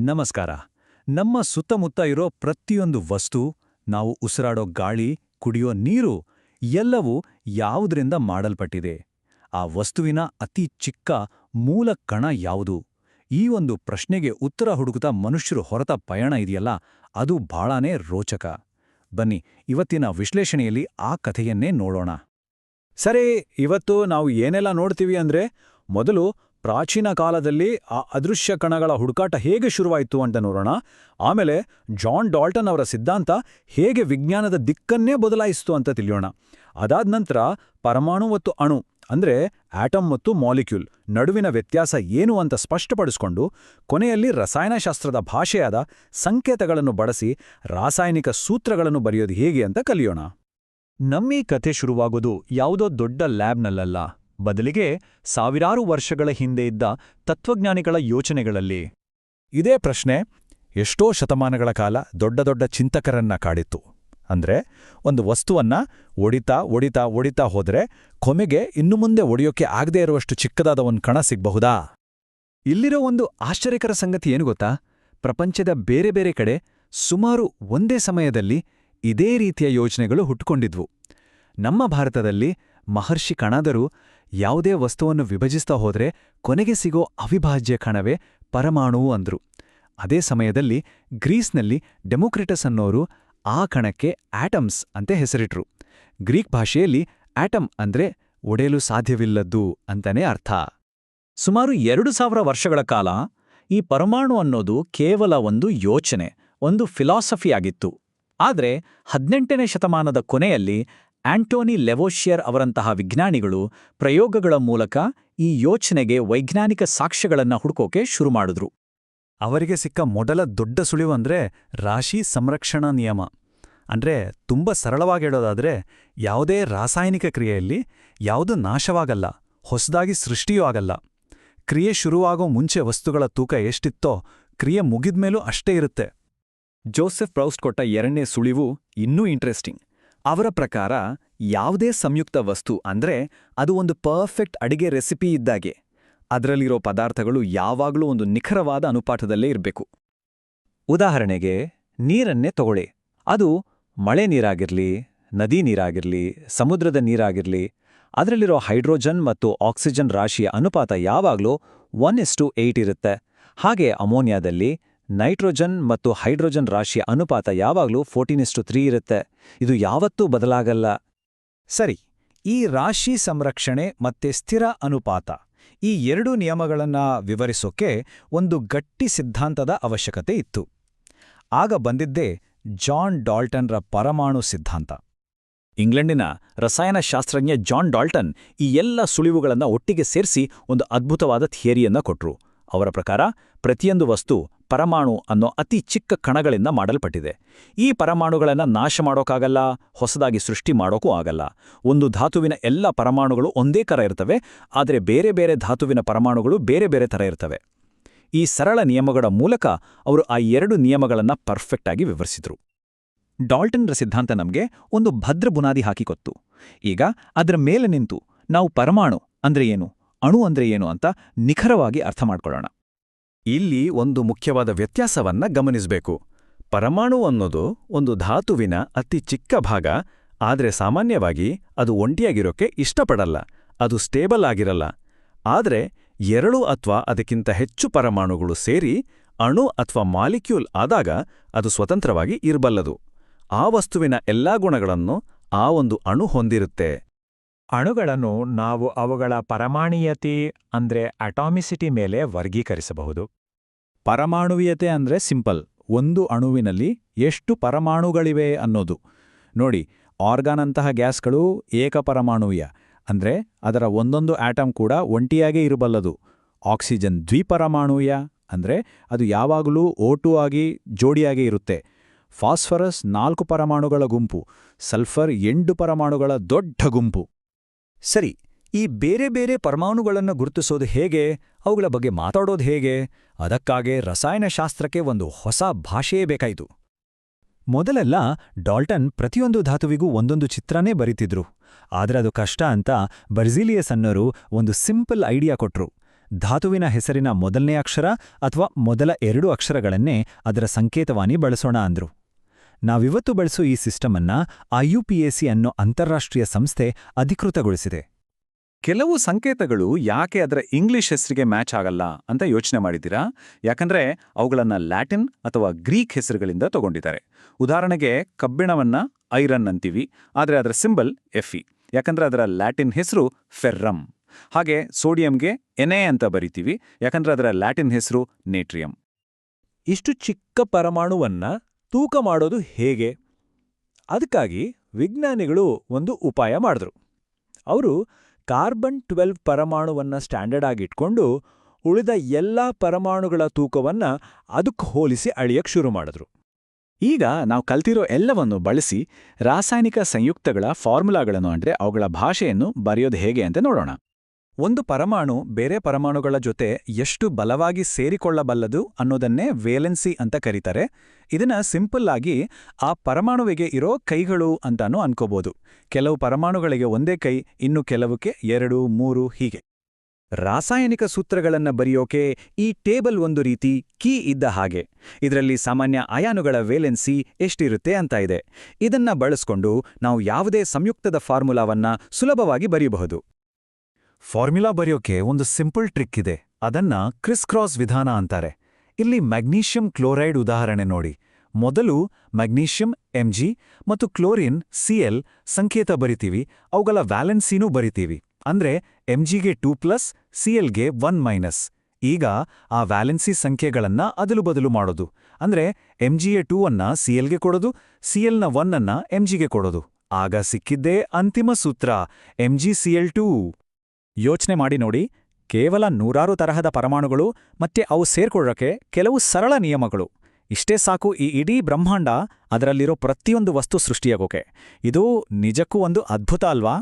ನಮಸ್ಕಾರ. ನಮ್ಮ ಸುತ್ತಮುತ್ತ ಇರೋ ಪ್ರತಿಯೊಂದು ವಸ್ತು, ನಾವು ಉಸಿರಾಡೋ ಗಾಳಿ, ಕುಡಿಯೋ ನೀರು ಎಲ್ಲವೂ ಯಾವುದರಿಂದ ಮಾಡಲ್ಪಟ್ಟಿದೆ? ಆ ವಸ್ತುವಿನ ಅತಿ ಚಿಕ್ಕ ಮೂಲ ಕಣ ಯಾವುದು? ಈ ಒಂದು ಪ್ರಶ್ನೆಗೆ ಉತ್ತರ ಹುಡುಕುತ್ತಾ ಮನುಷ್ಯರು ಹೊರತ ಪಯಣ ಇದೆಯಲ್ಲ, ಅದು ಬಹಳನೇ ರೋಚಕ. ಬನ್ನಿ, ಇವತ್ತಿನ ವಿಶ್ಲೇಷಣೆಯಲ್ಲಿ ಆ ಕಥೆಯನ್ನೇ ನೋಡೋಣ. ಸರಿ, ಇವತ್ತು ನಾವು ಏನೆಲ್ಲ ನೋಡ್ತೀವಿ ಅಂದ್ರೆ, ಮೊದಲು ಪ್ರಾಚೀನ ಕಾಲದಲ್ಲಿ ಆ ಅದೃಶ್ಯ ಕಣಗಳ ಹುಡುಕಾಟ ಹೇಗೆ ಶುರುವಾಯಿತು ಅಂತ ನೋಡೋಣ. ಆಮೇಲೆ ಜಾನ್ ಡಾಲ್ಟನ್ ಅವರ ಸಿದ್ಧಾಂತ ಹೇಗೆ ವಿಜ್ಞಾನದ ದಿಕ್ಕನ್ನೇ ಬದಲಾಯಿಸಿತು ಅಂತ ತಿಳಿಯೋಣ. ಅದಾದ ನಂತರ ಪರಮಾಣು ಮತ್ತು ಅಣು ಅಂದ್ರೆ ಆಟಮ್ ಮತ್ತು ಮಾಲಿಕ್ಯೂಲ್ ನಡುವಿನ ವ್ಯತ್ಯಾಸ ಏನು ಅಂತ ಸ್ಪಷ್ಟಪಡಿಸಿಕೊಂಡು, ಕೊನೆಯಲ್ಲಿ ರಸಾಯನಶಾಸ್ತ್ರದ ಭಾಷೆಯಾದ ಸಂಕೇತಗಳನ್ನು ಬಳಸಿ ರಾಸಾಯನಿಕ ಸೂತ್ರಗಳನ್ನು ಬರೆಯೋದು ಹೇಗೆ ಅಂತ ಕಲಿಯೋಣ. ನಮ್ಮೀ ಕಥೆ ಶುರುವಾಗೋದು ಯಾವುದೋ ದೊಡ್ಡ ಲ್ಯಾಬ್ನಲ್ಲ, ಬದಲಿಗೆ ಸಾವಿರಾರು ವರ್ಷಗಳ ಹಿಂದೆ ಇದ್ದ ತತ್ವಜ್ಞಾನಿಗಳ ಯೋಚನೆಗಳಲ್ಲಿ. ಇದೇ ಪ್ರಶ್ನೆ ಎಷ್ಟೋ ಶತಮಾನಗಳ ಕಾಲ ದೊಡ್ಡ ದೊಡ್ಡ ಚಿಂತಕರನ್ನ ಕಾಡಿತ್ತು. ಅಂದ್ರೆ, ಒಂದು ವಸ್ತುವನ್ನ ಒಡಿತಾ ಹೋದ್ರೆ ಕೊನೆಗೆ ಇನ್ನು ಮುಂದೆ ಒಡೆಯೋಕೆ ಆಗದೇ ಇರುವಷ್ಟು ಚಿಕ್ಕದಾದ ಒಂದು ಕಣ ಸಿಗಬಹುದಾ? ಇಲ್ಲಿರೋ ಒಂದು ಆಶ್ಚರ್ಯಕರ ಸಂಗತಿ ಏನು ಗೊತ್ತಾ? ಪ್ರಪಂಚದ ಬೇರೆ ಬೇರೆ ಕಡೆ ಸುಮಾರು ಒಂದೇ ಸಮಯದಲ್ಲಿ ಇದೇ ರೀತಿಯ ಯೋಚನೆಗಳು ಹುಟ್ಟುಕೊಂಡಿದ್ವು. ನಮ್ಮ ಭಾರತದಲ್ಲಿ ಮಹರ್ಷಿ ಕಣಾದರು ಯಾವುದೇ ವಸ್ತುವನ್ನು ವಿಭಜಿಸ್ತಾ ಹೋದ್ರೆ ಕೊನೆಗೆ ಸಿಗೋ ಅವಿಭಾಜ್ಯ ಕಣವೇ ಪರಮಾಣು ಅಂದ್ರು. ಅದೇ ಸಮಯದಲ್ಲಿ ಗ್ರೀಸ್ನಲ್ಲಿ ಡೆಮೋಕ್ರಿಟಸ್ ಅನ್ನೋರು ಆ ಕಣಕ್ಕೆ ಆಟಮ್ಸ್ ಅಂತ ಹೆಸರಿಟ್ರು. ಗ್ರೀಕ್ ಭಾಷೆಯಲ್ಲಿ ಆಟಮ್ ಅಂದ್ರೆ ಒಡೆಯಲು ಸಾಧ್ಯವಿಲ್ಲದ್ದು ಅಂತಾನೆ ಅರ್ಥ. ಸುಮಾರು 2000 ವರ್ಷಗಳ ಕಾಲ ಈ ಪರಮಾಣು ಅನ್ನೋದು ಕೇವಲ ಒಂದು ಯೋಚನೆ, ಒಂದು ಫಿಲಾಸಫಿಯಾಗಿತ್ತು. ಆದ್ರೆ 18ನೇ ಶತಮಾನದ ಕೊನೆಯಲ್ಲಿ ಆಂಟೋನಿ ಲೆವೋಷಿಯರ್ ಅವರಂತಹ ವಿಜ್ಞಾನಿಗಳು ಪ್ರಯೋಗಗಳ ಮೂಲಕ ಈ ಯೋಚನೆಗೆ ವೈಜ್ಞಾನಿಕ ಸಾಕ್ಷ್ಯಗಳನ್ನು ಹುಡುಕೋಕೆ ಶುರು ಮಾಡಿದ್ರು. ಅವರಿಗೆ ಸಿಕ್ಕ ಮೊದಲ ದೊಡ್ಡ ಸುಳಿವು ಅಂದ್ರೆ ರಾಶಿ ಸಂರಕ್ಷಣಾ ನಿಯಮ. ಅಂದ್ರೆ ತುಂಬ ಸರಳವಾಗಿ ಹೇಳೋದಾದ್ರೆ, ಯಾವುದೇ ರಾಸಾಯನಿಕ ಕ್ರಿಯೆಯಲ್ಲಿ ಯಾವುದೂ ನಾಶವಾಗಲ್ಲ, ಹೊಸದಾಗಿ ಸೃಷ್ಟಿಯೂ ಆಗಲ್ಲ. ಕ್ರಿಯೆ ಶುರುವಾಗೋ ಮುಂಚೆ ವಸ್ತುಗಳ ತೂಕ ಎಷ್ಟಿತ್ತೋ ಕ್ರಿಯೆ ಮುಗಿದ್ಮೇಲೂ ಅಷ್ಟೇ ಇರುತ್ತೆ. ಜೋಸೆಫ್ ಪ್ರೌಸ್ಟ್ ಕೊಟ್ಟ ಎರಡನೇ ಸುಳಿವು ಇನ್ನೂ ಇಂಟ್ರೆಸ್ಟಿಂಗ್. ಅವರ ಪ್ರಕಾರ ಯಾವುದೇ ಸಂಯುಕ್ತ ವಸ್ತು ಅಂದ್ರೆ ಅದು ಒಂದು ಪರ್ಫೆಕ್ಟ್ ಅಡಿಗೆ ರೆಸಿಪಿ ಇದ್ದಾಗೆ. ಅದರಲ್ಲಿರೋ ಪದಾರ್ಥಗಳು ಯಾವಾಗಲೂ ಒಂದು ನಿಖರವಾದ ಅನುಪಾತದಲ್ಲೇ ಇರಬೇಕು. ಉದಾಹರಣೆಗೆ ನೀರನ್ನೇ ತಗೊಳ್ಳಿ. ಅದು ಮಳೆ ನೀರಾಗಿರ್ಲಿ, ನದಿ ನೀರಾಗಿರ್ಲಿ, ಸಮುದ್ರದ ನೀರಾಗಿರ್ಲಿ, ಅದರಲ್ಲಿರೋ ಹೈಡ್ರೋಜನ್ ಮತ್ತು ಆಕ್ಸಿಜನ್ ರಾಶಿಯ ಅನುಪಾತ ಯಾವಾಗಲೂ 1:8 ಇರುತ್ತೆ. ಹಾಗೆ ಅಮೋನಿಯಾದಲ್ಲಿ ನೈಟ್ರೋಜನ್ ಮತ್ತು ಹೈಡ್ರೋಜನ್ ರಾಶಿಯ ಅನುಪಾತ ಯಾವಾಗಲೂ 14:3 ಇರುತ್ತೆ. ಇದು ಯಾವತ್ತೂ ಬದಲಾಗಲ್ಲ. ಸರಿ, ಈ ರಾಶಿ ಸಂರಕ್ಷಣೆ ಮತ್ತೆ ಸ್ಥಿರ ಅನುಪಾತ, ಈ ಎರಡು ನಿಯಮಗಳನ್ನ ವಿವರಿಸೋಕೆ ಒಂದು ಗಟ್ಟಿ ಸಿದ್ಧಾಂತದ ಅವಶ್ಯಕತೆ ಇತ್ತು. ಆಗ ಬಂದಿದ್ದೇ ಜಾನ್ ಡಾಲ್ಟನ್ರ ಪರಮಾಣು ಸಿದ್ಧಾಂತ. ಇಂಗ್ಲೆಂಡಿನ ರಸಾಯನಶಾಸ್ತ್ರಜ್ಞ ಜಾನ್ ಡಾಲ್ಟನ್ ಈ ಎಲ್ಲ ಸುಳಿವುಗಳನ್ನು ಒಟ್ಟಿಗೆ ಸೇರಿಸಿ ಒಂದು ಅದ್ಭುತವಾದ ಥಿಯರಿಯನ್ನ ಕೊಟ್ರು. ಅವರ ಪ್ರಕಾರ ಪ್ರತಿಯೊಂದು ವಸ್ತು ಪರಮಾಣು ಅನ್ನೋ ಅತಿ ಚಿಕ್ಕ ಕಣಗಳಿಂದ ಮಾಡಲ್ಪಟ್ಟಿದೆ. ಈ ಪರಮಾಣುಗಳನ್ನು ನಾಶ ಮಾಡೋಕ್ಕಾಗಲ್ಲ, ಹೊಸದಾಗಿ ಸೃಷ್ಟಿ ಮಾಡೋಕ್ಕೂ ಆಗಲ್ಲ. ಒಂದು ಧಾತುವಿನ ಎಲ್ಲ ಪರಮಾಣುಗಳು ಒಂದೇ ಥರ ಇರ್ತವೆ, ಆದರೆ ಬೇರೆ ಬೇರೆ ಧಾತುವಿನ ಪರಮಾಣುಗಳು ಬೇರೆ ಬೇರೆ ಥರ ಇರ್ತವೆ. ಈ ಸರಳ ನಿಯಮಗಳ ಮೂಲಕ ಅವರು ಆ ಎರಡು ನಿಯಮಗಳನ್ನು ಪರ್ಫೆಕ್ಟ್ ಆಗಿ ವಿವರಿಸಿದ್ರು. ಡಾಲ್ಟನ್ರ ಸಿದ್ಧಾಂತ ನಮಗೆ ಒಂದು ಭದ್ರ ಬುನಾದಿ ಹಾಕಿಕೊತ್ತು. ಈಗ ಅದರ ಮೇಲೆ ನಿಂತು ನಾವು ಪರಮಾಣು ಅಂದ್ರೆ ಏನು, ಅಣು ಅಂದ್ರೆ ಏನು ಅಂತ ನಿಖರವಾಗಿ ಅರ್ಥ ಮಾಡ್ಕೊಳ್ಳೋಣ. ಇಲ್ಲಿ ಒಂದು ಮುಖ್ಯವಾದ ವ್ಯತ್ಯಾಸವನ್ನ ಗಮನಿಸಬೇಕು. ಪರಮಾಣು ಅನ್ನೋದು ಒಂದು ಧಾತುವಿನ ಅತಿ ಚಿಕ್ಕ ಭಾಗ, ಆದ್ರೆ ಸಾಮಾನ್ಯವಾಗಿ ಅದು ಒಂಟಿಯಾಗಿರೋಕೆ ಇಷ್ಟಪಡಲ್ಲ, ಅದು ಸ್ಟೇಬಲ್ ಆಗಿರಲ್ಲ. ಆದ್ರೆ 2 ಅಥವಾ ಅದಕ್ಕಿಂತ ಹೆಚ್ಚು ಪರಮಾಣುಗಳು ಸೇರಿ ಅಣು ಅಥವಾ ಮಾಲಿಕ್ಯೂಲ್ ಆದಾಗ ಅದು ಸ್ವತಂತ್ರವಾಗಿ ಇರಬಲ್ಲದು. ಆ ವಸ್ತುವಿನ ಎಲ್ಲಾ ಗುಣಗಳನ್ನು ಆ ಒಂದು ಅಣು ಹೊಂದಿರುತ್ತೆ. ಅಣುಗಳನ್ನು ನಾವು ಅವುಗಳ ಪರಮಾಣುಯತೆ ಅಂದ್ರೆ ಅಟಾಮಿಸಿಟಿ ಮೇಲೆ ವರ್ಗೀಕರಿಸಬಹುದು. ಪರಮಾಣುವಿಯತೆ ಅಂದ್ರೆ ಸಿಂಪಲ್, ಒಂದು ಅಣುವಿನಲ್ಲಿ ಎಷ್ಟು ಪರಮಾಣುಗಳಿವೆ ಅನ್ನೋದು. ನೋಡಿ, ಆರ್ಗಾನ್ ಅಂತಹ ಗ್ಯಾಸ್ಗಳು ಏಕಪರಮಾಣುವಿಯ, ಅಂದ್ರೆ ಅದರ ಒಂದೊಂದು ಆಟಮ್ ಕೂಡ ಒಂಟಿಯಾಗೇ ಇರಬಲ್ಲದು. ಆಕ್ಸಿಜನ್ ದ್ವಿಪರಮಾಣುವಿಯ, ಅಂದ್ರೆ ಅದು ಯಾವಾಗಲೂ O2 ಆಗಿ ಜೋಡಿಯಾಗೇ ಇರುತ್ತೆ. ಫಾಸ್ಫರಸ್ 4 ಪರಮಾಣುಗಳ ಗುಂಪು, ಸಲ್ಫರ್ 8 ಪರಮಾಣುಗಳ ದೊಡ್ಡ ಗುಂಪು. ಸರಿ, ಈ ಬೇರೆ ಬೇರೆ ಪರಮಾಣುಗಳನ್ನು ಗುರುತಿಸೋದು ಹೇಗೆ, ಅವುಗಳ ಬಗ್ಗೆ ಮಾತಾಡೋದು ಹೇಗೆ? ಅದಕ್ಕಾಗೇ ರಸಾಯನಶಾಸ್ತ್ರಕ್ಕೆ ಒಂದು ಹೊಸ ಭಾಷೆಯೇ ಬೇಕಾಯಿತು. ಮೊದಲೆಲ್ಲ ಡಾಲ್ಟನ್ ಪ್ರತಿಯೊಂದು ಧಾತುವಿಗೂ ಒಂದೊಂದು ಚಿತ್ರನೇ ಬರೀತಿದ್ರು. ಆದ್ರೆ ಅದು ಕಷ್ಟ ಅಂತ ಬರ್ಝಿಲಿಯಸ್ ಅನ್ನೋರು ಒಂದು ಸಿಂಪಲ್ ಐಡಿಯಾ ಕೊಟ್ರು. ಧಾತುವಿನ ಹೆಸರಿನ ಮೊದಲನೇ ಅಕ್ಷರ ಅಥವಾ ಮೊದಲ 2 ಅಕ್ಷರಗಳನ್ನೇ ಅದರ ಸಂಕೇತವಾಗಿ ಬಳಸೋಣ ಅಂದ್ರು. ನಾವಿವತ್ತು ಬಳಸೋ ಈ ಸಿಸ್ಟಮ್ ಅನ್ನ IUPAC ಅನ್ನೋ ಅಂತಾರಾಷ್ಟ್ರೀಯ ಸಂಸ್ಥೆ ಅಧಿಕೃತಗೊಳಿಸಿದೆ. ಕೆಲವು ಸಂಕೇತಗಳು ಯಾಕೆ ಅದರ ಇಂಗ್ಲಿಷ್ ಹೆಸರಿಗೆ ಮ್ಯಾಚ್ ಆಗಲ್ಲ ಅಂತ ಯೋಚನೆ ಮಾಡಿದ್ದೀರಾ? ಯಾಕಂದ್ರೆ ಅವುಗಳನ್ನ ಲ್ಯಾಟಿನ್ ಅಥವಾ ಗ್ರೀಕ್ ಹೆಸರುಗಳಿಂದ ತಗೊಂಡಿದ್ದಾರೆ. ಉದಾಹರಣೆಗೆ ಕಬ್ಬಿಣವನ್ನ ಐರನ್ ಅಂತೀವಿ, ಆದರೆ ಅದರ ಸಿಂಬಲ್ Fe, ಯಾಕಂದ್ರೆ ಅದರ ಲ್ಯಾಟಿನ್ ಹೆಸರು ಫೆರ್ರಮ್. ಹಾಗೆ ಸೋಡಿಯಂಗೆ Na ಅಂತ ಬರಿತೀವಿ, ಯಾಕಂದ್ರೆ ಅದರ ಲ್ಯಾಟಿನ್ ಹೆಸರು ನೇಟ್ರಿಯಂ. ಇಷ್ಟು ಚಿಕ್ಕ ಪರಮಾಣುವನ್ನ ತೂಕ ಮಾಡೋದು ಹೇಗೆ? ಅದಕ್ಕಾಗಿ ವಿಜ್ಞಾನಿಗಳು ಒಂದು ಉಪಾಯ ಮಾಡಿದ್ರು. ಅವರು ಕಾರ್ಬನ್ 12 ಪರಮಾಣುವನ್ನ ಸ್ಟ್ಯಾಂಡರ್ಡ್ ಆಗಿಟ್ಕೊಂಡು ಉಳಿದ ಎಲ್ಲಾ ಪರಮಾಣುಗಳ ತೂಕವನ್ನ ಅದಕ್ಕೆ ಹೋಲಿಸಿ ಅಳಿಯಕ್ಕೆ ಶುರು ಮಾಡಿದ್ರು. ಈಗ ನಾವು ಕಲ್ತಿರೋ ಎಲ್ಲವನ್ನು ಬಳಸಿ ರಾಸಾಯನಿಕ ಸಂಯುಕ್ತಗಳ ಫಾರ್ಮುಲಾಗಳನ್ನು ಅಂದ್ರೆ ಅವುಗಳ ಭಾಷೆಯನ್ನು ಬರೆಯೋದು ಹೇಗೆ ಅಂತ ನೋಡೋಣ. ಒಂದು ಪರಮಾಣು ಬೇರೆ ಪರಮಾಣುಗಳ ಜೊತೆ ಎಷ್ಟು ಬಲವಾಗಿ ಸೇರಿಕೊಳ್ಳಬಲ್ಲದು ಅನ್ನೋದನ್ನೇ ವೇಲೆನ್ಸಿ ಅಂತ ಕರೀತಾರೆ. ಇದನ್ನ ಸಿಂಪಲ್ ಆಗಿ ಆ ಪರಮಾಣುವಿಗೆ ಇರೋ ಕೈಗಳು ಅಂತಾನೂ ಅನ್ಕೋಬೋದು. ಕೆಲವು ಪರಮಾಣುಗಳಿಗೆ ಒಂದೇ ಕೈ, ಇನ್ನು ಕೆಲವಕ್ಕೆ 2, 3 ಹೀಗೆ. ರಾಸಾಯನಿಕ ಸೂತ್ರಗಳನ್ನ ಬರೆಯೋಕೆ ಈ ಟೇಬಲ್ ಒಂದು ರೀತಿ ಕೀ ಇದ್ದ ಹಾಗೆ. ಇದರಲ್ಲಿ ಸಾಮಾನ್ಯ ಅಯಾನುಗಳ ವೇಲೆನ್ಸಿ ಎಷ್ಟಿರುತ್ತೆ ಅಂತ ಇದೆ. ಇದನ್ನ ಬಳಸ್ಕೊಂಡು ನಾವು ಯಾವುದೇ ಸಂಯುಕ್ತದ ಫಾರ್ಮುಲಾವನ್ನ ಸುಲಭವಾಗಿ ಬರೆಯಬಹುದು. ಫಾರ್ಮುಲಾ ಬರೆಯೋಕೆ ಒಂದು ಸಿಂಪಲ್ ಟ್ರಿಕ್ ಇದೆ. ಅದನ್ನ ಕ್ರಿಸ್ ಕ್ರಾಸ್ ವಿಧಾನ ಅಂತಾರೆ. ಇಲ್ಲಿ ಮ್ಯಾಗ್ನೀಷಿಯಂ ಕ್ಲೋರೈಡ್ ಉದಾಹರಣೆ ನೋಡಿ. ಮೊದಲು ಮ್ಯಾಗ್ನೀಷಿಯಂ Mg ಮತ್ತು ಕ್ಲೋರಿನ್ Cl ಸಂಕೇತ ಬರಿತೀವಿ, ಅವುಗಳ ವ್ಯಾಲೆನ್ಸಿನೂ ಬರಿತೀವಿ. ಅಂದ್ರೆ Mgಗೆ 2+, Clಗೆ 1-. ಈಗ ಆ ವ್ಯಾಲೆನ್ಸಿ ಸಂಖ್ಯೆಗಳನ್ನ ಅದಲು ಬದಲು ಮಾಡೋದು. ಅಂದ್ರೆ Mgಯ 2ಅನ್ನ Clಗೆ ಕೊಡೋದು, Clನ 1ಅನ್ನ Mgಗೆ ಕೊಡೋದು. ಆಗ ಸಿಕ್ಕಿದ್ದೇ ಅಂತಿಮ ಸೂತ್ರ, MgCl2. ಯೋಚನೆ ಮಾಡಿ ನೋಡಿ, ಕೇವಲ 100 ತರಹದ ಪರಮಾಣುಗಳು ಮತ್ತೆ ಅವು ಸೇರ್ಕೊಳ್ಳೋಕೆ ಕೆಲವು ಸರಳ ನಿಯಮಗಳು. ಇಷ್ಟೇ ಸಾಕು ಈ ಇಡೀ ಬ್ರಹ್ಮಾಂಡ, ಅದರಲ್ಲಿರೋ ಪ್ರತಿಯೊಂದು ವಸ್ತು ಸೃಷ್ಟಿಯಾಗೋಕೆ. ಇದು ನಿಜಕ್ಕೂ ಒಂದು ಅದ್ಭುತ ಅಲ್ವಾ?